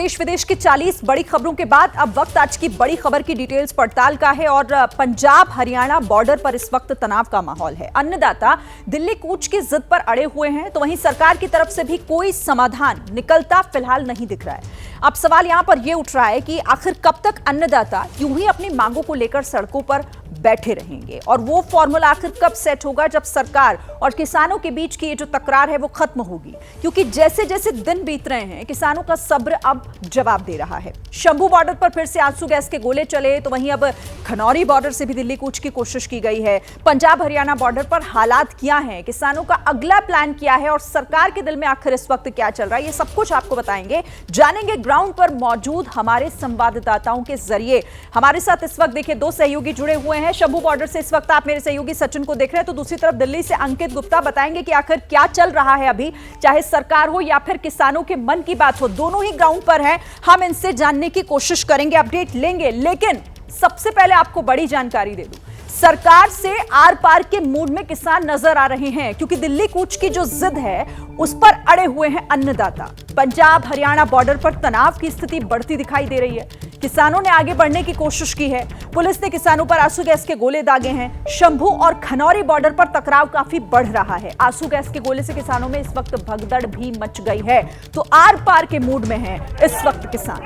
देश विदेश की 40 बड़ी खबरों के बाद अब वक्त आज की बड़ी खबर की डिटेल्स पड़ताल का है और पंजाब हरियाणा बॉर्डर पर इस वक्त तनाव का माहौल है। अन्नदाता दिल्ली कूच की जिद पर अड़े हुए हैं, तो वहीं सरकार की तरफ से भी कोई समाधान निकलता फिलहाल नहीं दिख रहा है। अब सवाल यहां पर यह उठ रहा है कि आखिर कब तक अन्नदाता यूं ही अपनी मांगों को लेकर सड़कों पर बैठे रहेंगे और वो फॉर्मूला आखिर कब सेट होगा जब सरकार और किसानों के बीच की ये जो तकरार है वो खत्म होगी। क्योंकि जैसे जैसे दिन बीत रहे हैं किसानों का सब्र अब जवाब दे रहा है। शंभू बॉर्डर पर फिर से आंसू गैस के गोले चले, तो वहीं अब खनौरी बॉर्डर से भी दिल्ली कूच की कोशिश की गई है। पंजाब हरियाणा बॉर्डर पर हालात क्या हैं, किसानों का अगला प्लान क्या है और सरकार के दिल में आखिर इस वक्त क्या चल रहा है, ये सब कुछ आपको बताएंगे, जानेंगे ग्राउंड पर मौजूद हमारे संवाददाताओं के जरिए। हमारे साथ इस वक्त देखिए 2 सहयोगी जुड़े हुए हैं। शंभू बॉर्डर से इस वक्त आप मेरे सहयोगी सचिन को देख रहे हैं, तो दूसरी तरफ दिल्ली से अंकित गुप्ता बताएंगे कि आखिर क्या चल रहा है अभी, चाहे सरकार हो या फिर किसानों के मन की बात हो, दोनों ही ग्राउंड पर हैं। हम इनसे जानने की कोशिश करेंगे, अपडेट लेंगे, लेकिन सबसे पहले आपको बड़ी जानकारी दे दूं, सरकार से आर पार के मूड में किसान नजर आ रहे हैं, क्योंकि दिल्ली कूच की जो जिद है उस पर अड़े हुए हैं अन्नदाता। पंजाब हरियाणा बॉर्डर पर तनाव की स्थिति बढ़ती दिखाई दे रही है, किसानों ने आगे बढ़ने की कोशिश की है, पुलिस ने किसानों पर आंसू गैस के गोले दागे हैं। शंभू और खनौरी बॉर्डर पर टकराव काफी बढ़ रहा है, आंसू गैस के गोले से किसानों में इस वक्त भगदड़ भी मच गई है, तो आर पार के मूड में है इस वक्त किसान।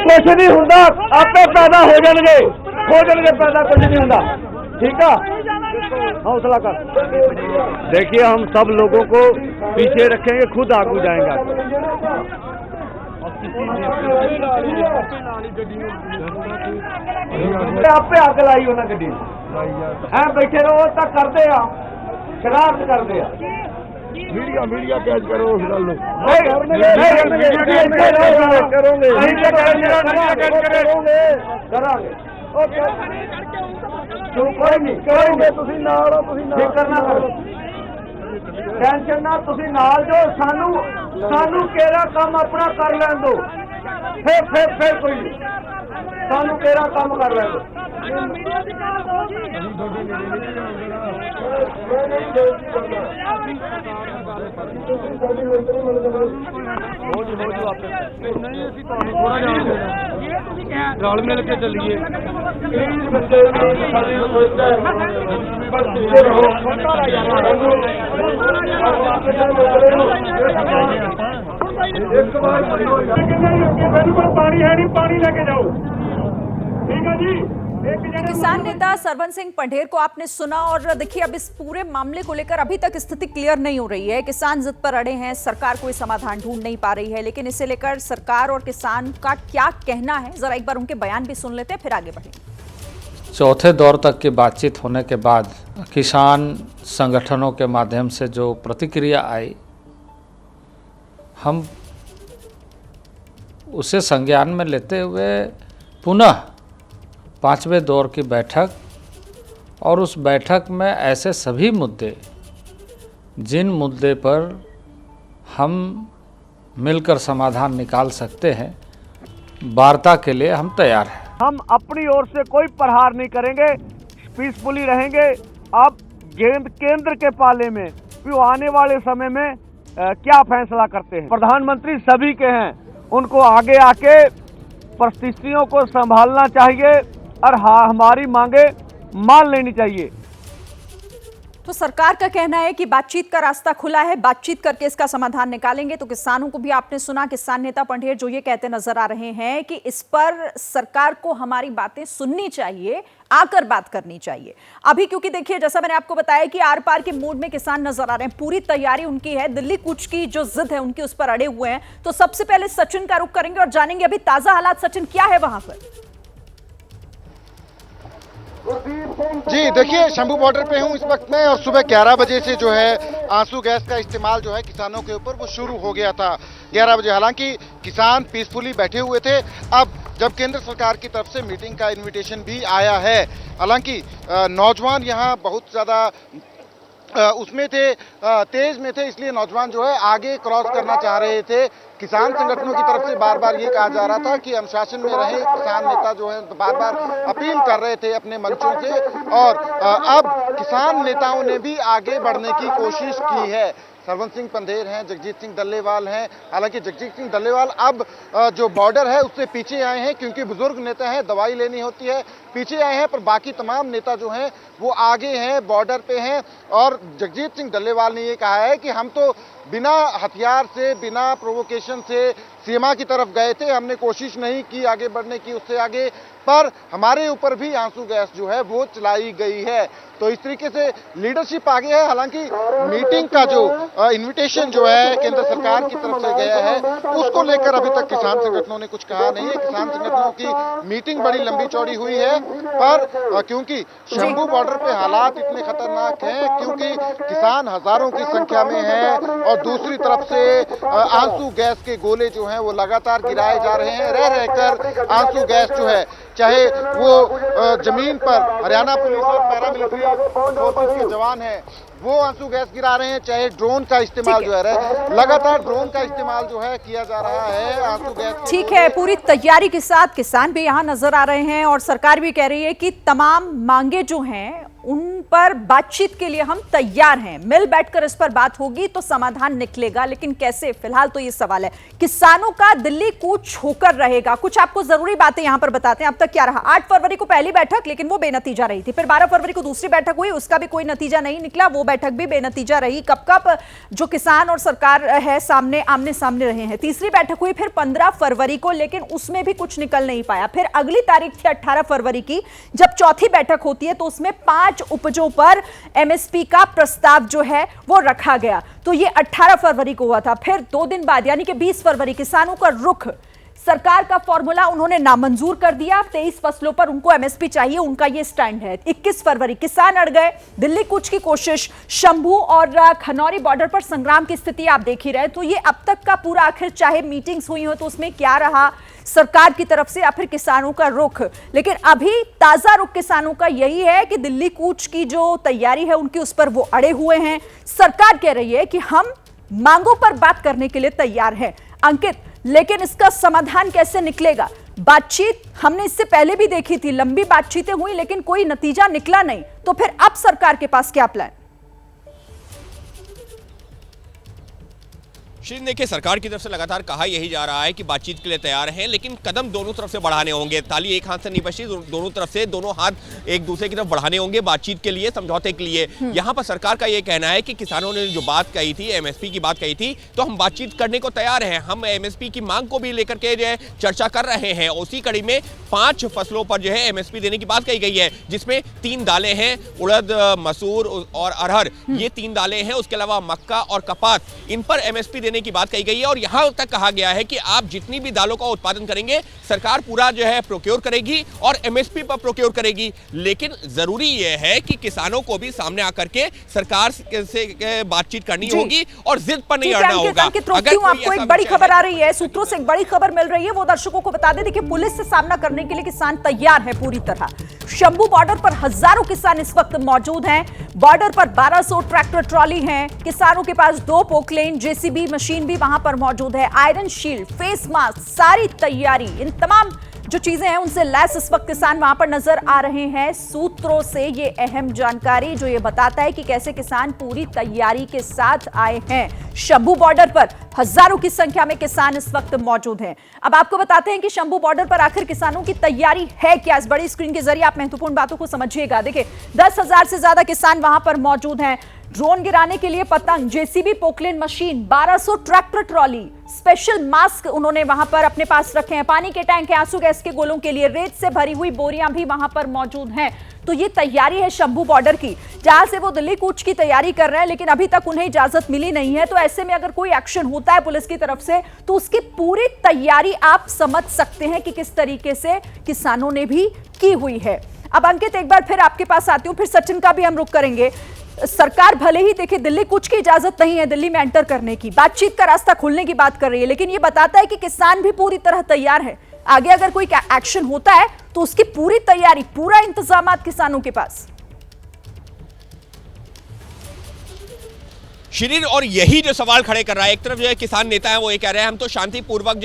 कुछ नहीं होता, आपे पैदा हो जाएंगे, पैदा कुछ नहीं होता। ठीक है, हौसला कर। देखिए, हम सब लोगों को पीछे रखेंगे, खुद आगू जाएंगे। आपे आग लाई होना गड्डी है, बैठे रहो तक करते आ, शरारत करते आ। मीडिया कैच करो, टेंशन ना, तुसी नाल जो सानू केरा काम अपना कर लैन दो, फिर कोई नहीं, सानू केरा काम कर लैन दो। रल मिल के चलिए, पानी है नहीं, पानी लेके जाओ। ठीक है जी। किसान नेता सरवन सिंह पंढेर को आपने सुना और देखिए अब इस पूरे मामले को लेकर अभी तक स्थिति क्लियर नहीं हो रही है। किसान जिद पर अड़े हैं, सरकार कोई समाधान ढूंढ नहीं पा रही है, लेकिन इसे लेकर सरकार और किसान का क्या कहना है, जरा एक बार उनके बयान भी सुन लेते हैं, फिर आगे बढ़ेंगे। चौथे दौर तक की बातचीत होने के बाद किसान संगठनों के माध्यम से जो प्रतिक्रिया आई, हम उसे संज्ञान में लेते हुए पुनः 5वें दौर की बैठक, और उस बैठक में ऐसे सभी मुद्दे जिन मुद्दे पर हम मिलकर समाधान निकाल सकते हैं, वार्ता के लिए हम तैयार हैं। हम अपनी ओर से कोई प्रहार नहीं करेंगे, पीसफुली रहेंगे। अब केंद्र के पाले में वो आने वाले समय में क्या फैसला करते हैं, प्रधानमंत्री सभी के हैं, उनको आगे आके परिस्थितियों को संभालना चाहिए और हमारी मांगे मान लेनी चाहिए। तो सरकार का कहना है कि बातचीत का रास्ता खुला है, बातचीत करके इसका समाधान निकालेंगे। तो किसानों को भी आपने सुना, किसान नेता पंढेर जो ये कहते नजर आ रहे हैं कि इस पर सरकार को हमारी बातें सुननी चाहिए, आकर बात करनी चाहिए। अभी क्योंकि देखिए जैसा मैंने आपको बताया कि आर पार के मूड में किसान नजर आ रहे हैं, पूरी तैयारी उनकी है, दिल्ली कूच की जो जिद है उनकी उस पर अड़े हुए हैं। तो सबसे पहले सचिन का रुख करेंगे और जानेंगे अभी ताजा हालात। सचिन, क्या है वहां पर? जी देखिए, शंभू बॉर्डर पे हूँ इस वक्त में, और सुबह 11 बजे से जो है आंसू गैस का इस्तेमाल जो है किसानों के ऊपर वो शुरू हो गया था 11 बजे। हालांकि किसान पीसफुली बैठे हुए थे। अब जब केंद्र सरकार की तरफ से मीटिंग का इनविटेशन भी आया है, हालांकि नौजवान यहाँ बहुत ज़्यादा उसमें थे, तेज में थे, इसलिए नौजवान जो है आगे क्रॉस करना चाह रहे थे। किसान संगठनों की तरफ से बार बार ये कहा जा रहा था कि अनुशासन में रहे। किसान नेता जो है बार बार अपील कर रहे थे अपने मंचों से, और अब किसान नेताओं ने भी आगे बढ़ने की कोशिश की है। सरवंत सिंह पंधेर हैं, जगजीत सिंह डल्लेवाल हैं। हालांकि जगजीत सिंह डल्लेवाल अब जो बॉर्डर है उससे पीछे आए हैं, क्योंकि बुजुर्ग नेता हैं, दवाई लेनी होती है, पीछे आए हैं। पर बाकी तमाम नेता जो हैं वो आगे हैं, बॉर्डर पे हैं। और जगजीत सिंह डल्लेवाल ने ये कहा है कि हम तो बिना हथियार से, बिना प्रोवोकेशन से सीमा की तरफ गए थे, हमने कोशिश नहीं की आगे बढ़ने की, उससे आगे, पर हमारे ऊपर भी आंसू गैस जो है वो चलाई गई है। तो इस तरीके से लीडरशिप आगे है। हालांकि मीटिंग का जो इनविटेशन जो है केंद्र सरकार की तरफ से गया है, उसको लेकर अभी तक किसान संगठनों ने कुछ कहा नहीं है। किसान संगठनों की मीटिंग बड़ी लंबी चौड़ी हुई है, पर क्योंकि शंभू बॉर्डर पे हालात इतने खतरनाक हैं, क्योंकि किसान हजारों की संख्या में है और दूसरी तरफ से आंसू गैस के गोले जो हैं वो लगातार गिराए जा रहे हैं। रह रहकर आंसू गैस जो है, चाहे वो जमीन पर हरियाणा पुलिस और पैरामिलिट्री फोर्सेस के जवान हैं वो आंसू गैस गिरा रहे हैं, चाहे ड्रोन का इस्तेमाल जो है, लगातार ड्रोन का इस्तेमाल जो है किया जा रहा है आंसू गैस। ठीक है, पूरी तैयारी के साथ किसान भी यहाँ नजर आ रहे हैं और सरकार भी कह रही है कि तमाम मांगे जो हैं उन पर बातचीत के लिए हम तैयार हैं। मिल बैठकर इस पर बात होगी तो समाधान निकलेगा, लेकिन कैसे, फिलहाल तो ये सवाल है। किसानों का दिल्ली कूच होकर रहेगा। कुछ आपको जरूरी बातें यहां पर बताते हैं। अब तक क्या रहा? 8 फरवरी को पहली बैठक, लेकिन वो बेनतीजा रही थी। फिर 12 फरवरी को दूसरी बैठक हुई, उसका भी कोई नतीजा नहीं निकला, वो बैठक भी बेनतीजा रही। कब कब जो किसान और सरकार है सामने आमने सामने रहे हैं। तीसरी बैठक हुई फिर 15 फरवरी को, लेकिन उसमें भी कुछ निकल नहीं पाया। फिर अगली तारीख थी 18 फरवरी की, जब चौथी बैठक होती है तो उसमें 5 उपजों पर एमएसपी का प्रस्ताव जो है वो रखा गया। तो ये 18 फरवरी को हुआ था। फिर 2 दिन बाद यानी कि 20 फरवरी किसानों का रुख, सरकार का फॉर्मूला उन्होंने नामंजूर कर दिया। 23 फसलों पर उनको एमएसपी चाहिए, उनका ये स्टैंड है। 21 फरवरी किसान अड़ गए, दिल्ली कूच की कोशिश, शंभू और खनौरी बॉर्डर पर संग्राम की स्थिति आप देख ही रहे। तो ये अब तक का पूरा, आखिर चाहे मीटिंग्स हुई हो तो उसमें क्या रहा सरकार की तरफ से या फिर किसानों का रुख। लेकिन अभी ताजा रुख किसानों का यही है कि दिल्ली कूच की जो तैयारी है उनकी, उस पर वो अड़े हुए हैं। सरकार कह रही है कि हम मांगों पर बात करने के लिए तैयार हैं। अंकित, लेकिन इसका समाधान कैसे निकलेगा? बातचीत हमने इससे पहले भी देखी थी, लंबी बातचीतें हुई लेकिन कोई नतीजा निकला नहीं। तो फिर अब सरकार के पास क्या प्लान? श्री, देखिए, सरकार की तरफ से लगातार कहा यही जा रहा है कि बातचीत के लिए तैयार हैं, लेकिन कदम दोनों तरफ से बढ़ाने होंगे। ताली एक हाथ से नहीं बजती, दोनों तरफ से दोनों हाथ एक दूसरे की तरफ बढ़ाने होंगे बातचीत के लिए, समझौते के लिए। यहाँ पर सरकार का ये कहना है कि किसानों ने जो बात कही थी, एमएसपी की बात कही थी, तो हम बातचीत करने को तैयार हैं। हम एमएसपी की मांग को भी लेकर के जो है चर्चा कर रहे हैं। उसी कड़ी में 5 फसलों पर जो है एमएसपी देने की बात कही गई है, जिसमें 3 दालें हैं, उड़द, मसूर और अरहर, ये 3 दालें हैं। उसके अलावा मक्का और कपास, इन पर एमएसपी देने की बात कही गई है। और यहां तक कहा गया है कि आप जितनी भी दालों का उत्पादन करेंगे, सरकार पूरा जो है प्रोक्योर करेगी और एमएसपी पर प्रोक्योर करेगी। लेकिन जरूरी यह है कि किसानों को भी सामने आकर के सरकार से बातचीत करनी होगी और जिद पर नहीं अड़ना होगा। आपको एक बड़ी खबर आ रही है, सूत्रों से एक बड़ी खबर मिल रही है, वो दर्शकों को बता दें। देखिए, पुलिस से सामना करने के लिए किसान तैयार है पूरी तरह। शंभू बॉर्डर पर हजारों किसान इस वक्त मौजूद हैं। बॉर्डर पर 1200 ट्रैक्टर ट्रॉली हैं। किसानों के पास 2 पोकलेन, जेसीबी मशीन भी वहां पर मौजूद है। आयरन शील्ड, फेस मास्क, सारी तैयारी, इन तमाम जो चीजें हैं उनसे लैस इस वक्त किसान वहां पर नजर आ रहे हैं। सूत्रों से ये अहम जानकारी जो ये बताता है कि कैसे किसान पूरी तैयारी के साथ आए हैं। शंभू बॉर्डर पर हजारों की संख्या में किसान इस वक्त मौजूद हैं। अब आपको बताते हैं कि शंभू बॉर्डर पर आखिर किसानों की तैयारी है क्या। इस बड़ी स्क्रीन के जरिए आप महत्वपूर्ण बातों को समझिएगा। देखिए, 10,000 से ज्यादा किसान वहां पर मौजूद हैं। ड्रोन गिराने के लिए पतंग, JCB, Poclain machine, 1200 tractor trolley, special mask उन्होंने वहां पर अपने पास रखे हैं। पानी के टैंक है, आंसू गैस के गोलों के लिए, रेत से भरी हुई बोरियां भी वहां पर मौजूद हैं। तो ये तैयारी है शंभू बॉर्डर की, जहां से वो दिल्ली कूच की तैयारी कर रहे हैं, लेकिन अभी तक उन्हें इजाजत मिली नहीं है। तो ऐसे में अगर कोई एक्शन होता है पुलिस की तरफ से तो उसकी पूरी तैयारी आप समझ सकते हैं कि किस तरीके से किसानों ने भी की हुई है। अब अंकित, एक बार फिर आपके पास आती हूं, फिर सचिन का भी हम रुख करेंगे। सरकार भले ही देखिए दिल्ली कूच की इजाजत नहीं है दिल्ली में एंटर करने की, बातचीत का रास्ता खोलने की बात कर रही है, लेकिन ये बताता है कि किसान भी पूरी तरह तैयार है। आगे अगर कोई एक्शन होता है तो उसकी पूरी तैयारी, पूरा इंतजाम किसानों के पास। शिरीन, और यही जो सवाल खड़े कर रहा है, एक तरफ जो है किसान नेता है वो ये कह रहे हैं हम तो शांतिपूर्वक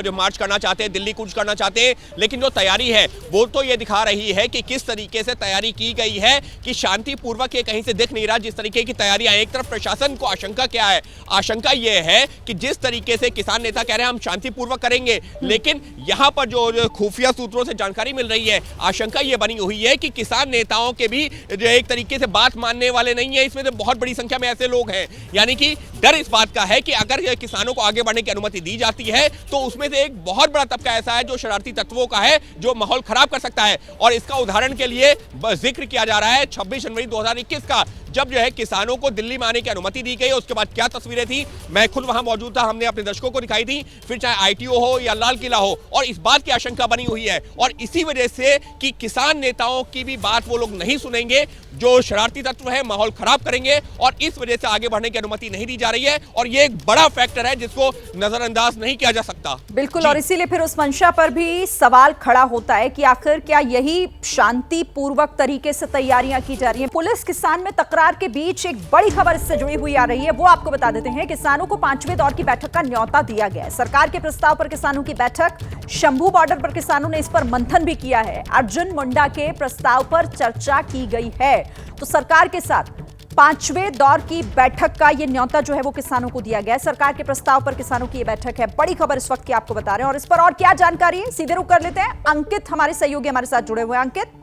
जो मार्च करना चाहते हैं, दिल्ली कूच करना चाहते हैं, लेकिन जो तैयारी है वो तो ये दिखा रही है कि किस तरीके से तैयारी की गई है कि शांतिपूर्वक ये कहीं से दिख नहीं रहा जिस तरीके की तैयारियां। एक तरफ प्रशासन को आशंका क्या है, आशंका ये है कि जिस तरीके से किसान नेता कह रहे हैं हम शांतिपूर्वक करेंगे, लेकिन यहां पर जो खुफिया सूत्रों से जानकारी मिल रही है, आशंका ये बनी हुई है कि किसान नेताओं के भी जो एक तरीके से बात मानने वाले नहीं है। इसमें तो बहुत बड़ी संख्या में ऐसे लोग हैं, यानी कि डर इस बात का है कि अगर किसानों को आगे बढ़ने की अनुमति दी जाती है तो उसमें से एक बहुत बड़ा तबका ऐसा है जो शरारती तत्वों का है, जो माहौल खराब कर सकता है। और इसका उदाहरण के लिए जिक्र किया जा रहा है 26 जनवरी 2021 का, जब जो है किसानों को दिल्ली में आने की अनुमति दी गई। उसके बाद क्या तस्वीरें थी, मैं खुद वहां मौजूद था, हमने अपने दर्शकों को दिखाई थी, फिर चाहे आईटीओ हो या लाल किला हो, और इस बात की आशंका बनी हुई है। और इसी वजह से कि किसान नेताओं की भी बात वो लोग नहीं सुनेंगे, जो शरारती तत्व है माहौल खराब करेंगे, और इस वजह से आगे बढ़ने की अनुमति नहीं दी जा रही है। और ये एक बड़ा फैक्टर है जिसको नजरअंदाज नहीं किया जा सकता। बिल्कुल, और इसीलिए फिर उस मंशा पर भी सवाल खड़ा होता है कि आखिर क्या यही शांतिपूर्वक तरीके से तैयारियां की जा रही हैं। पुलिस किसान में तकरार के बीच एक बड़ी खबर इससे जुड़ी हुई आ रही है, वो आपको बता देते हैं। किसानों को 5वें दौर की बैठक का न्योता दिया गया है। सरकार के प्रस्ताव पर किसानों की बैठक, शंभू बॉर्डर पर किसानों ने इस पर मंथन भी किया है। अर्जुन मुंडा के प्रस्ताव पर चर्चा की गई है, तो सरकार के साथ 5वें दौर की बैठक का ये न्योता जो है वो किसानों को दिया गया है। सरकार के प्रस्ताव पर किसानों की ये बैठक है, बड़ी खबर इस वक्त की आपको बता रहे हैं। और इस पर और क्या जानकारी है, सीधे रुक कर लेते हैं। अंकित हमारे सहयोगी हमारे साथ जुड़े हुए हैं। अंकित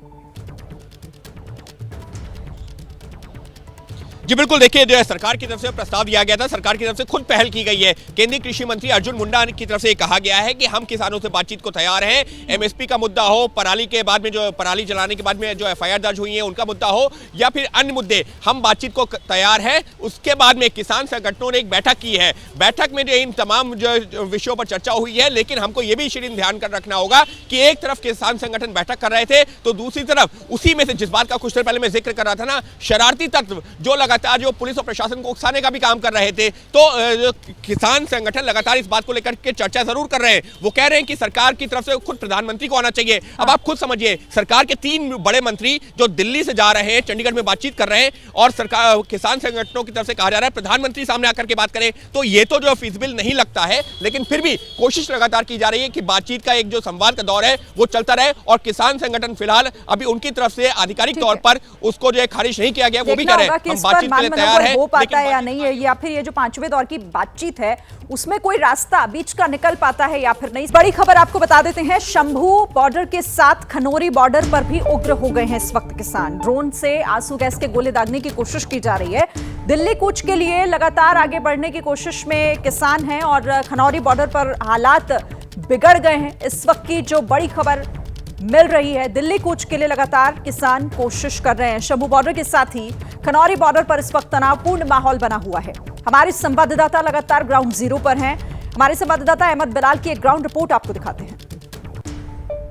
जी बिल्कुल, देखिए जो है सरकार की तरफ से प्रस्ताव दिया गया था, सरकार की तरफ से खुद पहल की गई है। केंद्रीय कृषि मंत्री अर्जुन मुंडा की तरफ से कहा गया है कि हम किसानों से बातचीत को तैयार हैं। एमएसपी का मुद्दा हो, पराली के बाद में जो पराली जलाने के बाद में जो एफआईआर दर्ज हुई है उनका मुद्दा हो, या फिर अन्य मुद्दे, हम बातचीत को तैयार हैं। उसके बाद में किसान संगठनों ने एक बैठक की है। बैठक में जो इन तमाम जो विषयों पर चर्चा हुई है, लेकिन हमको ये भी शिरीन ध्यान कर रखना होगा कि एक तरफ किसान संगठन बैठक कर रहे थे, तो दूसरी तरफ उसी में से जिस बात का कुछ देर पहले मैं जिक्र कर रहा था ना, शरारती तत्व जो लगातार जो पुलिस और प्रशासन को उकसाने का भी काम कर रहे थे, तो किसान संगठन लगातार इस बात को लेकर के चर्चा जरूर कर रहे हैं। वो कह रहे हैं कि सरकार की तरफ से खुद प्रधानमंत्री को आना चाहिए। अब आप खुद समझिए, सरकार के 3 बड़े मंत्री जो दिल्ली से जा रहे हैं, चंडीगढ़ में बातचीत कर रहे हैं, और सरकार किसान संगठनों की तरफ से कहा जा रहा है प्रधानमंत्री सामने आकर के बात करें, तो ये तो जो फीजिबल नहीं लगता है। लेकिन फिर भी कोशिश लगातार की जा रही है कि बातचीत का एक जो संवाद का दौर है वो चलता रहे, और किसान संगठन फिलहाल अभी उनकी तरफ से आधिकारिक तौर पर उसको जो है खारिज नहीं किया गया, वो भी कह रहे हैं हम बातचीत के लिए तैयार है। हो पाता है या नहीं है, या फिर ये जो 5वें दौर की बातचीत है उसमें कोई रास्ता बीच का निकल पाता है या फिर नहीं। बड़ी खबर आपको बता देते हैं, शंभू बॉर्डर के साथ खनौरी बॉर्डर पर भी उग्र हो गए हैं इस वक्त किसान। ड्रोन से आंसू गैस के गोले दागने की कोशिश की जा रही है। दिल्ली कूच के लिए लगातार आगे बढ़ने की कोशिश में किसान हैं, और खनौरी बॉर्डर पर हालात बिगड़ गए हैं। इस वक्त की जो बड़ी खबर मिल रही है, दिल्ली कूच के लिए लगातार किसान कोशिश कर रहे हैं। शंभू बॉर्डर के साथ ही खनौरी बॉर्डर पर इस वक्त तनावपूर्ण माहौल बना हुआ है। हमारे संवाददाता लगातार ग्राउंड जीरो पर हैं। हमारे संवाददाता अहमद बिलाल की एक ग्राउंड रिपोर्ट आपको दिखाते हैं।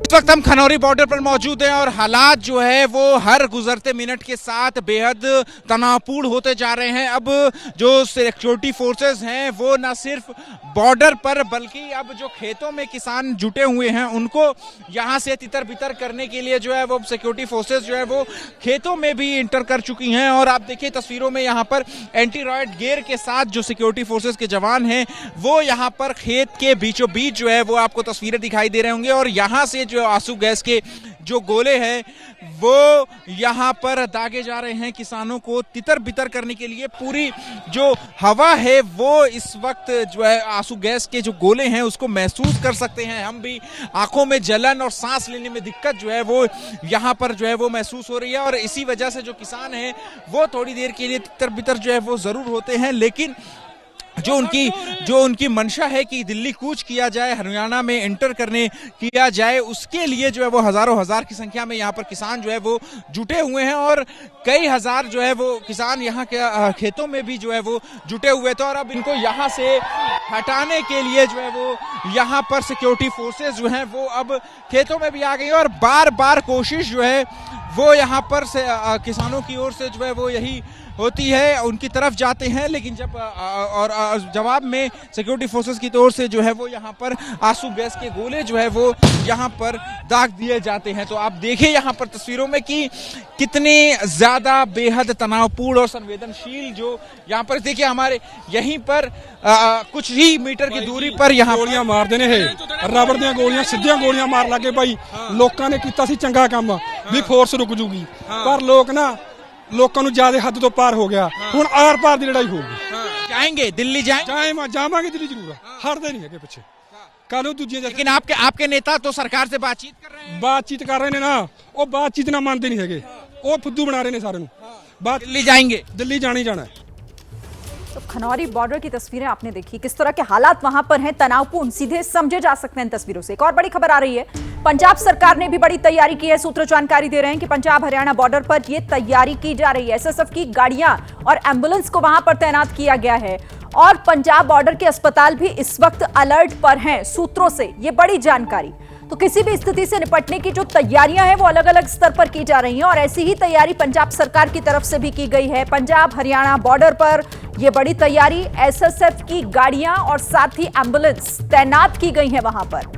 इस वक्त हम खनौरी बॉर्डर पर मौजूद हैं, और हालात जो है वो हर गुजरते मिनट के साथ बेहद तनावपूर्ण होते जा रहे हैं। अब जो सिक्योरिटी फोर्सेस हैं वो न सिर्फ बॉर्डर पर, बल्कि अब जो खेतों में किसान जुटे हुए हैं उनको यहाँ से तितर बितर करने के लिए जो है वो सिक्योरिटी फोर्सेस जो है वो खेतों में भी इंटर कर चुकी हैं। और आप देखिए तस्वीरों में यहाँ पर एंटी रॉकेट गियर के साथ जो सिक्योरिटी फोर्सेस के जवान हैं वो यहाँ पर खेत के बीचों बीच जो है वो आपको तस्वीरें दिखाई दे रहे होंगे। और यहाँ से जो आंसू गैस के जो गोले हैं वो यहाँ पर दागे जा रहे हैं किसानों को तितर बितर करने के लिए। पूरी जो हवा है वो इस वक्त जो है आंसू गैस के जो गोले हैं उसको महसूस कर सकते हैं हम भी। आंखों में जलन और सांस लेने में दिक्कत जो है वो यहाँ पर जो है वो महसूस हो रही है, और इसी वजह से जो किसान हैं वो थोड़ी देर के लिए तितर बितर जो है वो जरूर होते हैं। लेकिन जो उनकी मंशा है कि दिल्ली कूच किया जाए, हरियाणा में एंटर करने किया जाए, उसके लिए जो है वो हजारों हजार की संख्या में यहाँ पर किसान जो है वो जुटे हुए हैं। और कई हजार जो है वो किसान यहाँ के खेतों में भी जो है वो जुटे हुए थे, और अब इनको यहाँ से हटाने के लिए जो है वो यहाँ पर सिक्योरिटी फोर्सेस जो हैं वो अब खेतों में भी आ गई, और बार बार कोशिश जो है वो यहाँ पर से किसानों की ओर से जो है वो यही होती है, उनकी तरफ जाते हैं। लेकिन जब जवाब में सिक्योरिटी फोर्सेस की ओर से जो है वो यहाँ पर आंसू गैस के गोले जो है वो यहाँ पर दाग दिए जाते हैं। तो आप देखिए यहाँ पर तस्वीरों में कि कितने ज्यादा बेहद तनावपूर्ण और संवेदनशील जो यहाँ पर देखिए हमारे यहीं पर कुछ ही मीटर की दूरी पर यहाँ गोलियां मार देने है, रबड़ ਦੀਆਂ ਗੋਲੀਆਂ ਸਿੱਧੀਆਂ ਗੋਲੀਆਂ ਮਾਰ ਲੱਗੇ ਭਾਈ। ਲੋਕਾਂ ਨੇ ਕੀਤਾ ਸੀ ਚੰਗਾ ਕੰਮ ਵੀ ਫੋਰਸ ਰੁਕ ਜੂਗੀ, ਪਰ ਲੋਕਾਂ ਨੂੰ ਜ਼ਿਆਦਾ ਹੱਦ ਤੋਂ ਪਾਰ ਹੋ ਗਿਆ। ਹੁਣ ਆਰ ਪਾਰ ਦੀ ਲੜਾਈ ਹੋਊਗੀ। जाएंगे दिल्ली ਜਾਵਾਂਗੇ ਦਿੱਲੀ ਜ਼ਰੂਰ, ਹਟਦੇ ਨਹੀਂ ਹੈਗੇ ਪਿੱਛੇ। ਕੱਲ ਦੂਜੀਆਂ लेकिन आपके नेता तो सरकार से बातचीत कर रहे हैं। ਬਾਤਚੀਤ ਕਰ ਰਹੇ ਨੇ ਨਾ, ਉਹ ਬਾਤਚੀਤ ਨਾ ਮੰਨਦੇ ਨਹੀਂ ਹੈਗੇ, ਉਹ ਫੁੱਦੂ ਬਣਾ ਰਹੇ ਨੇ ਸਾਰਿਆਂ ਨੂੰ। दिल्ली जाएंगे, ਦਿੱਲੀ ਜਾਣਾ ਹੀ ਜਾਣਾ है। तो खनौरी बॉर्डर की तस्वीरें आपने देखी, किस तरह के हालात वहां पर हैं, तनावपूर्ण सीधे समझे जा सकते हैं इन तस्वीरों से। एक और बड़ी खबर आ रही है, पंजाब सरकार ने भी बड़ी तैयारी की है। सूत्र जानकारी दे रहे हैं कि पंजाब हरियाणा बॉर्डर पर यह तैयारी की जा रही है। एसएसएफ की गाड़ियां और एम्बुलेंस को वहां पर तैनात किया गया है और पंजाब बॉर्डर के अस्पताल भी इस वक्त अलर्ट पर हैं। सूत्रों से यह बड़ी जानकारी। तो किसी भी स्थिति से निपटने की जो तैयारियां हैं वो अलग अलग स्तर पर की जा रही हैं और ऐसी ही तैयारी पंजाब सरकार की तरफ से भी की गई है। पंजाब हरियाणा बॉर्डर पर यह बड़ी तैयारी, एसएसएफ की गाड़ियां और साथ ही एम्बुलेंस तैनात की गई हैं। वहां पर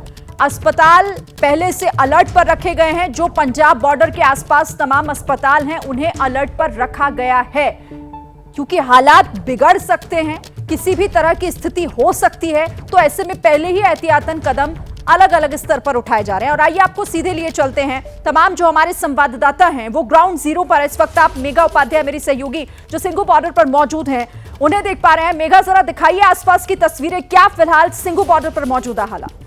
अस्पताल पहले से अलर्ट पर रखे गए हैं। जो पंजाब बॉर्डर के आसपास तमाम अस्पताल हैं उन्हें अलर्ट पर रखा गया है क्योंकि हालात बिगड़ सकते हैं, किसी भी तरह की स्थिति हो सकती है। तो ऐसे में पहले ही एहतियातन कदम अलग अलग स्तर पर उठाए जा रहे हैं। और आइए आपको सीधे लिए चलते हैं, तमाम जो हमारे संवाददाता हैं वो ग्राउंड जीरो पर इस वक्त आप मेघा उपाध्याय मेरी सहयोगी जो सिंघू बॉर्डर पर मौजूद हैं उन्हें देख पा रहे हैं। मेघा, जरा दिखाइए आसपास की तस्वीरें, क्या फिलहाल सिंघू बॉर्डर पर मौजूदा हालात?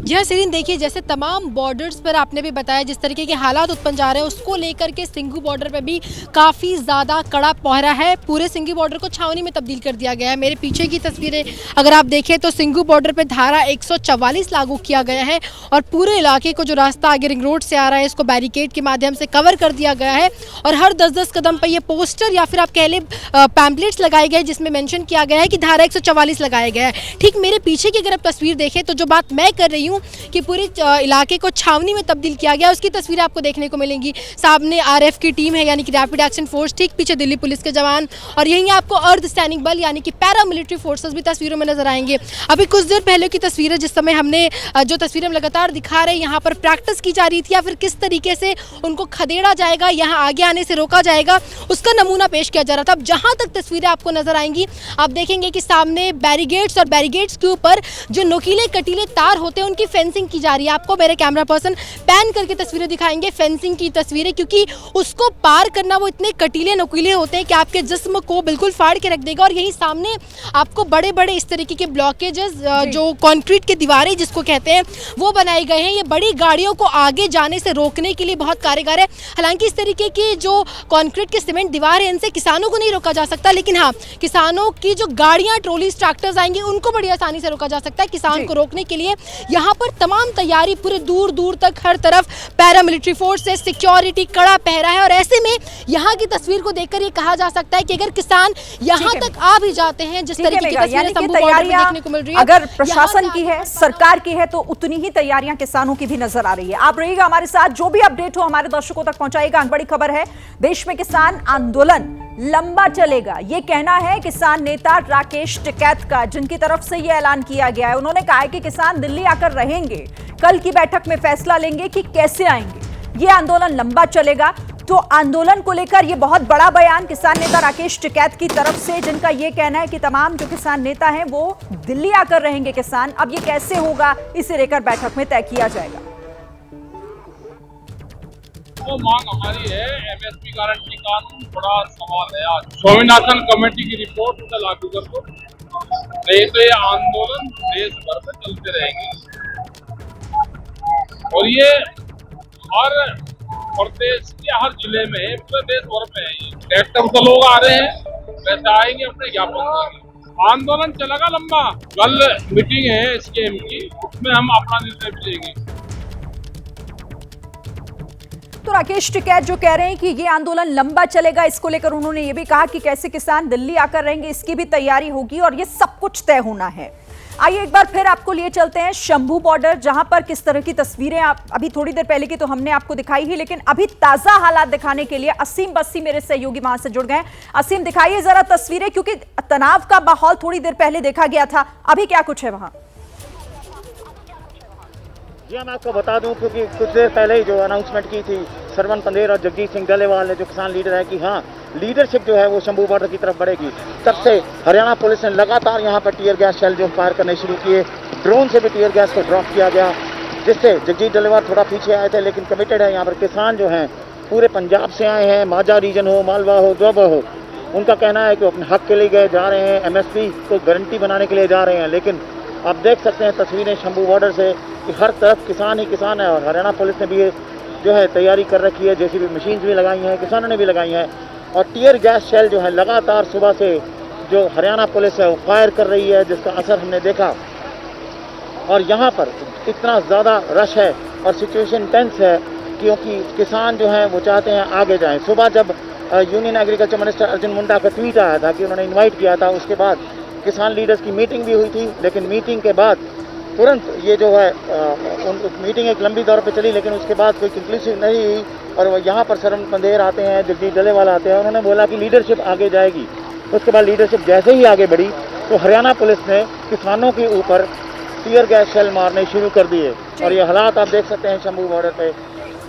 जी हाँ सीरीन, देखिए जैसे तमाम बॉर्डर्स पर आपने भी बताया जिस तरीके के हालात उत्पन्न जा रहे हैं उसको लेकर के सिंघू बॉर्डर पर भी काफ़ी ज़्यादा कड़ा पहरा है। पूरे सिंघू बॉर्डर को छावनी में तब्दील कर दिया गया है। मेरे पीछे की तस्वीरें अगर आप देखें तो सिंघू बॉर्डर पर धारा 144 लागू किया गया है और पूरे इलाके को जो रास्ता आगे रिंग रोड से आ रहा है इसको बैरिकेड के माध्यम से कवर कर दिया गया है और हर 10-10 कदम पर ये पोस्टर या फिर आप कह लें पैम्पलेट्स लगाए गए जिसमें मेंशन किया गया है कि धारा 144 लगाया गया है। ठीक मेरे पीछे की अगर आप तस्वीर देखें तो जो बात मैं कर रही हूँ कि पूरे इलाके को छावनी में तब्दील किया गया, उसकी तस्वीरें आपको देखने को मिलेंगी। सामने आरएफ की टीम है यानी कि रैपिड एक्शन फोर्स, ठीक पीछे दिल्ली पुलिस के जवान और यहीं आपको अर्ध सैनिक बल यानी कि पैरा मिलिट्री फोर्सेस भी तस्वीरों में नजर आएंगे। अभी कुछ देर पहले की तस्वीरें जिस समय हमने जो तस्वीरें हम लगातार दिखा रहे हैं यहाँ पर प्रैक्टिस की जा रही थी या फिर किस तरीके से उनको खदेड़ा जाएगा, यहाँ आगे आने से रोका जाएगा, उसका नमूना पेश किया जा रहा था। अब जहाँ तक तस्वीरें आपको नजर आएंगी आप देखेंगे कि सामने बैरिगेड्स और बैरिगेड्स के ऊपर जो नुकीले कटीले तार होते हैं उनकी फेंसिंग की जा रही है। आपको मेरे कैमरा पर्सन पैन करके तस्वीरें दिखाएंगे फेंसिंग की तस्वीरें, क्योंकि उसको पार करना वो इतने कटीले नुकीले होते हैं कि आपके जिस्म को बिल्कुल फाड़ के रख देगा। और यहीं सामने आपको बड़े बड़े इस तरीके के ब्लॉकेजेस जो कंक्रीट की दीवारें जिसको कहते हैं वो बनाए गए हैं। ये बड़ी गाड़ियों को आगे जाने से रोकने के लिए बहुत कारगर है। हालांकि इस तरीके की जो कंक्रीट के सीमेंट दीवार है इनसे किसानों को नहीं रोका जा सकता, लेकिन हाँ किसानों की जो गाड़ियां ट्रॉलीज ट्रैक्टर्स आएंगे उनको बड़ी आसानी से रोका जा सकता है। किसान को रोकने के लिए यहाँ पर तमाम तैयारी पूरे दूर दूर तक हर तरफ पैरा मिलिट्री फोर्स से सिक्योरिटी कड़ा पहरा है। और ऐसे में यहाँ की तस्वीर को देखकर ये कहा जा सकता है कि अगर किसान यहाँ तक आ भी जाते हैं जिस तरीके की तस्वीरें शंभू बॉर्डर पे देखने को मिल रही है, अगर प्रशासन की है सरकार की है तो उतनी ही तैयारियां किसानों की भी नजर आ रही है। आप रहिएगा हमारे साथ, जो भी अपडेट हो हमारे दर्शकों तक पहुंचाइएगा। बड़ी खबर है, देश में किसान आंदोलन लंबा चलेगा, ये कहना है किसान नेता राकेश टिकैत का, जिनकी तरफ से ये ऐलान किया गया है। उन्होंने कहा है कि किसान दिल्ली आकर रहेंगे, कल की बैठक में फैसला लेंगे कि कैसे आएंगे। ये आंदोलन लंबा चलेगा। तो आंदोलन को लेकर ये बहुत बड़ा बयान किसान नेता राकेश टिकैत की तरफ से, जिनका ये कहना है कि तमाम जो किसान नेता हैं वो दिल्ली आकर रहेंगे किसान। अब ये कैसे होगा इसे लेकर बैठक में तय किया जाएगा। वो मांग हमारी है एमएसपी गारंटी कानून, बड़ा सवाल है आज स्वामीनाथन कमेटी की रिपोर्ट उसे लागू कर दो, नहीं तो ये आंदोलन देश भर में चलते रहेंगे। और ये हर प्रदेश के हर जिले में, पूरे देश भर में है। ट्रैक्टर से लोग आ रहे हैं, वैसे आएंगे अपने ज्ञापन देंगे। आंदोलन चलेगा लंबा। कल मीटिंग है स्कीम की, उसमें हम अपना निर्णय भी लेंगे। तो राकेश टिकैत जो कह रहे हैं कि ये आंदोलन लंबा चलेगा, इसको लेकर उन्होंने ये भी कहा कि कैसे किसान दिल्ली आकर रहेंगे इसकी भी तैयारी होगी और ये सब कुछ तय होना है। आइए एक बार फिर आपको लिए चलते हैं शंभू बॉर्डर, जहां पर किस तरह की तस्वीरें आप अभी थोड़ी देर पहले की तो हमने आपको दिखाई ही, लेकिन अभी ताजा हालात दिखाने के लिए असीम बस्सी मेरे सहयोगी वहां से जुड़ गए। असीम, दिखाइए जरा तस्वीरें, क्योंकि तनाव का माहौल थोड़ी देर पहले देखा गया था, अभी क्या कुछ है वहां? जी मैं आपको बता दूं, क्योंकि कुछ देर पहले ही जो अनाउंसमेंट की थी सरवन पंदेर और जगजीत सिंह डलेवाल ने, जो किसान लीडर है, कि हाँ लीडरशिप जो है वो शंभू बॉर्डर की तरफ बढ़ेगी, तब से हरियाणा पुलिस ने लगातार यहाँ पर टीयर गैस शेल जो फायर करने शुरू किए। ड्रोन से भी टीयर गैस को ड्रॉप किया गया, जिससे जगजीत डलेवाल थोड़ा पीछे आए थे, लेकिन कमिटेड है। यहाँ पर किसान जो हैं पूरे पंजाब से आए हैं, माझा रीजन हो, मालवा हो, दोआबा हो, उनका कहना है कि वो अपने हक के लिए जा रहे हैं, MSP को गारंटी बनाने के लिए जा रहे हैं। लेकिन आप देख सकते हैं तस्वीरें शंभू बॉर्डर से कि हर तरफ किसान ही किसान है, और हरियाणा पुलिस ने भी जो है तैयारी कर रखी है, JCB मशीन भी लगाई हैं, किसानों ने भी लगाई हैं, और टीयर गैस शेल जो है लगातार सुबह से जो हरियाणा पुलिस है वो फायर कर रही है, जिसका असर हमने देखा। और यहाँ पर इतना ज़्यादा रश है और सिचुएशन टेंस है, क्योंकि किसान जो हैं वो चाहते हैं आगे जाएं। सुबह जब union agriculture minister Arjun Munda का ट्वीट आया था कि उन्होंने इन्वाइट किया था, उसके बाद किसान लीडर्स की मीटिंग भी हुई थी, लेकिन मीटिंग के बाद तुरंत ये जो है मीटिंग एक लंबी दौर पे चली, लेकिन उसके बाद कोई कंक्लूसिव नहीं हुई। और यहाँ पर सरवन पंदेर आते हैं, जगजीत डलेवाल आते हैं, उन्होंने बोला कि लीडरशिप आगे जाएगी। उसके बाद लीडरशिप जैसे ही आगे बढ़ी तो हरियाणा पुलिस ने किसानों के ऊपर टीयर गैस शेल मारने शुरू कर दिए। और ये हालात आप देख सकते हैं शंभू बॉर्डर पे,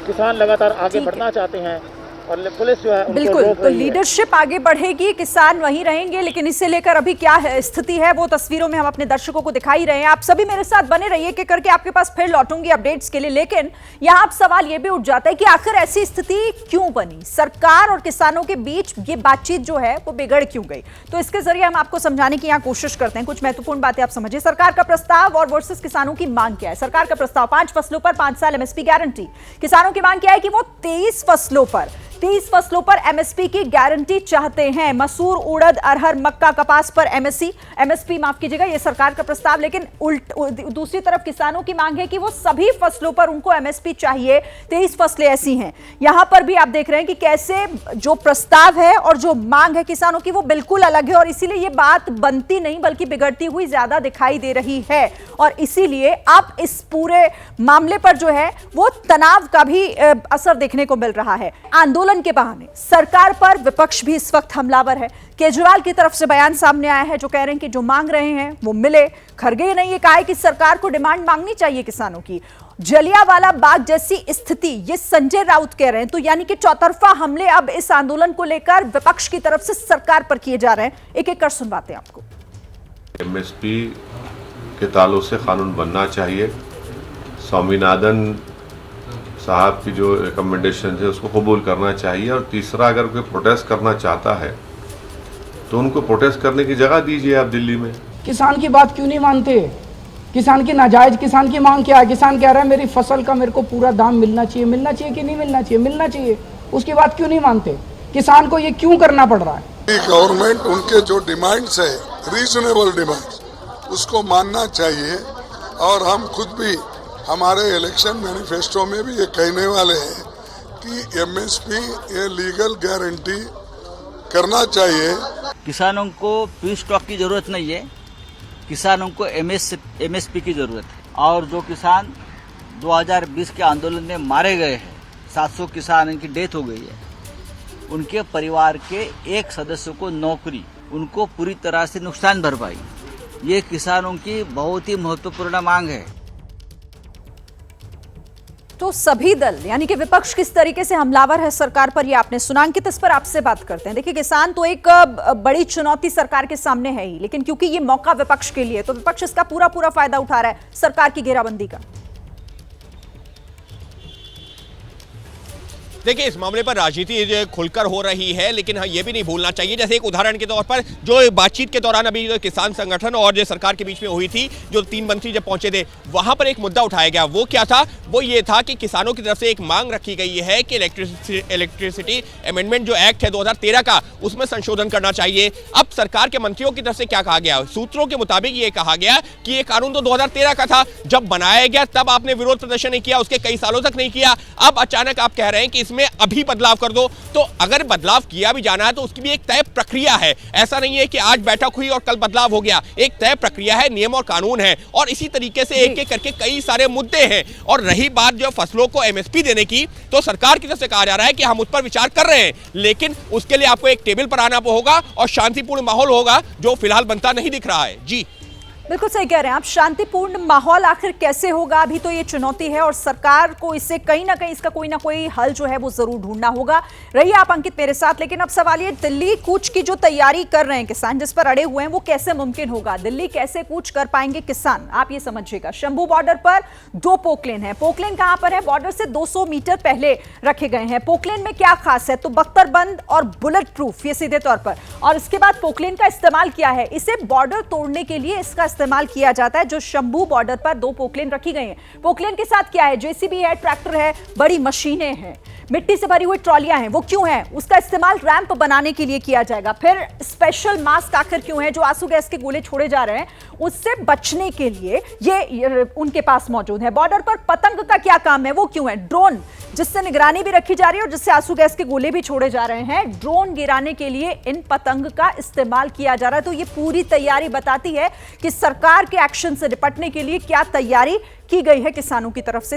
किसान लगातार आगे बढ़ना चाहते हैं और पुलिस जो है बिल्कुल, तो लीडरशिप आगे बढ़ेगी, किसान वहीं रहेंगे, लेकिन इसे लेकर अभी क्या स्थिति है वो तस्वीरों में हम अपने दर्शकों को दिखा ही रहे हैं। आप सभी मेरे साथ बने रहिए कि करके आपके पास फिर लौटूंगी अपडेट्स के लिए। लेकिन यहाँ अब सवाल ये भी उठ जाता है कि आखिर ऐसी स्थिति क्यों बनी, सरकार और किसानों के बीच ये बातचीत जो है वो बिगड़ क्यों गई? तो इसके जरिए हम आपको समझाने की यहाँ कोशिश करते हैं। कुछ महत्वपूर्ण बातें आप समझिए। सरकार का प्रस्ताव और वर्सेस किसानों की मांग क्या है? सरकार का प्रस्ताव 5 फसलों पर 5 साल MSP गारंटी। किसानों की मांग क्या है कि वो 30 फसलों पर MSP की गारंटी चाहते हैं। मसूर, उड़द, अरहर, मक्का, कपास पर MSP माफ कीजिएगा, ये सरकार का प्रस्ताव। लेकिन दूसरी तरफ किसानों की मांग है कि वो सभी फसलों पर उनको MSP चाहिए। 23 फसलें ऐसी हैं। यहां पर भी आप देख रहे हैं कि कैसे जो प्रस्ताव है और जो मांग है किसानों की वो बिल्कुल अलग है, और इसीलिए ये बात बनती नहीं बल्कि बिगड़ती हुई ज्यादा दिखाई दे रही है। और इसीलिए अब इस पूरे मामले पर जो है वो तनाव का भी असर देखने को मिल रहा है। आंदोलन के बहाने सरकार पर विपक्ष भी इस वक्त हमलावर है। केजरीवाल की तरफ से बयान सामने आया है जो कह रहे हैं कि जो मांग रहे हैं वो मिले। खड़गे ने ये कहा है कि सरकार को डिमांड मांगनी चाहिए किसानों की। जलियांवाला बाग जैसी स्थिति, ये संजय राउत कह रहे हैं। तो यानी कि चौतरफा हमले अब इस आंदोलन को लेकर विपक्ष की तरफ से सरकार पर किए जा रहे हैं। एक एक कर सुनवाते हैं आपको। MSP के ताल्लुक से कानून बनना चाहिए। स्वामीनाथन साहब की जो रिकमेंडेशन है उसको कबूल करना चाहिए। और तीसरा, अगर कोई प्रोटेस्ट करना चाहता है तो उनको प्रोटेस्ट करने की जगह दीजिए आप दिल्ली में। किसान की बात क्यों नहीं मानते? किसान की नाजायज, किसान की मांग क्या है? किसान कह रहा है मेरी फसल का मेरे को पूरा दाम मिलना चाहिए। मिलना चाहिए कि नहीं मिलना चाहिए? मिलना चाहिए। उसकी बात क्यों नहीं मानते? किसान को ये क्यों करना पड़ रहा है? गवर्नमेंट उनके जो डिमांड्स है, रीजनेबल डिमांड्स, उसको मानना चाहिए। और हम खुद भी हमारे इलेक्शन मैनिफेस्टो में भी ये कहने वाले हैं कि MSP ये लीगल गारंटी करना चाहिए। किसानों को पी स्टॉक की जरूरत नहीं है, किसानों को MSP की जरूरत है। और जो किसान 2020 के आंदोलन में मारे गए हैं, 700 किसान इनकी डेथ हो गई है, उनके परिवार के एक सदस्य को नौकरी, उनको पूरी तरह से नुकसान भरपाई, ये किसानों की बहुत ही महत्वपूर्ण मांग है। तो सभी दल यानी कि विपक्ष किस तरीके से हमलावर है सरकार पर, ये आपने सुना। अंकित, इस पर आपसे बात करते हैं। देखिए, किसान तो एक बड़ी चुनौती सरकार के सामने है ही, लेकिन क्योंकि ये मौका विपक्ष के लिए, तो विपक्ष इसका पूरा फायदा उठा रहा है सरकार की घेराबंदी का। देखिए, इस मामले पर राजनीति खुलकर हो रही है, लेकिन हाँ, ये भी नहीं भूलना चाहिए, जैसे एक उदाहरण के तौर पर जो बातचीत के दौरान अभी जो किसान संगठन और जो सरकार के बीच में हुई थी, जो 3 मंत्री जब पहुंचे थे, वहां पर एक मुद्दा उठाया गया। वो क्या था? वो ये था कि किसानों की तरफ से एक मांग रखी गई है कि इलेक्ट्रिसिटी अमेंडमेंट जो एक्ट है 2013 का, उसमें संशोधन करना चाहिए। अब सरकार के मंत्रियों की तरफ से क्या कहा गया? सूत्रों के मुताबिक ये कहा गया कि ये कानून तो 2013 का था, जब बनाया गया तब आपने विरोध प्रदर्शन नहीं किया, उसके कई सालों तक नहीं किया। अब अचानक आप कह रहे हैं कि इसमें इसमें अभी बदलाव कर दो। तो अगर बदलाव किया भी जाना है तो उसकी भी एक तय प्रक्रिया है। ऐसा नहीं है कि आज बैठक हुई और कल बदलाव हो गया। एक तय प्रक्रिया है, नियम और कानून है, और इसी तरीके से एक एक करके कई सारे मुद्दे हैं। और रही बात जो फसलों को एमएसपी देने की, तो सरकार की तरफ से कहा जा रहा है कि हम उस पर विचार कर रहे हैं, लेकिन उसके लिए आपको एक टेबल पर आना होगा और शांतिपूर्ण माहौल होगा, जो फिलहाल बनता नहीं दिख रहा है। जी बिल्कुल सही कह रहे हैं आप। शांतिपूर्ण माहौल आखिर कैसे होगा, अभी तो ये चुनौती है और सरकार को इससे कहीं ना कहीं इसका कोई ना कोई हल जो है वो जरूर ढूंढना होगा। रहिए आप अंकित मेरे साथ। लेकिन अब सवाल ये, दिल्ली कूच की जो तैयारी कर रहे हैं किसान, जिस पर अड़े हुए हैं, वो कैसे मुमकिन होगा? दिल्ली कैसे कूच कर पाएंगे किसान? आप ये समझिएगा, शंभू बॉर्डर पर 2 पोकलेन है। पोकलेन कहां पर है? बॉर्डर से 200 मीटर पहले रखे गए हैं। पोकलेन में क्या खास है? तो बख्तरबंद और बुलेट प्रूफ, ये सीधे तौर पर। और इसके बाद पोकलेन का इस्तेमाल किया है, इसे बॉर्डर तोड़ने के लिए इसका इस्तेमाल किया जाता है। जो शंभू बॉर्डर पर 2 पोकलेन रखी गई हैं। पोकलेन के साथ क्या है? जेसीबी है, ट्रैक्टर है, बड़ी मशीनें हैं, मिट्टी से भरी हुई ट्रॉलियां हैं। वो क्यों है? उसका इस्तेमाल रैंप बनाने के लिए किया जाएगा। फिर स्पेशल मास्क आखिर क्यों है? जो आंसू गैस के गोले छोड़े जा रहे हैं उससे बचने के लिए ये उनके पास मौजूद है। बॉर्डर पर पतंग का क्या काम है? वो क्यों है? ड्रोन, जिससे निगरानी भी रखी जा रही है और जिससे आंसू गैस के गोले भी छोड़े जा रहे हैं। ड्रोन गिराने के लिए इन पतंग का इस्तेमाल किया जा रहा है। तो ये पूरी तैयारी बताती है कि सरकार के एक्शन से निपटने के लिए क्या तैयारी की गई है किसानों की तरफ से।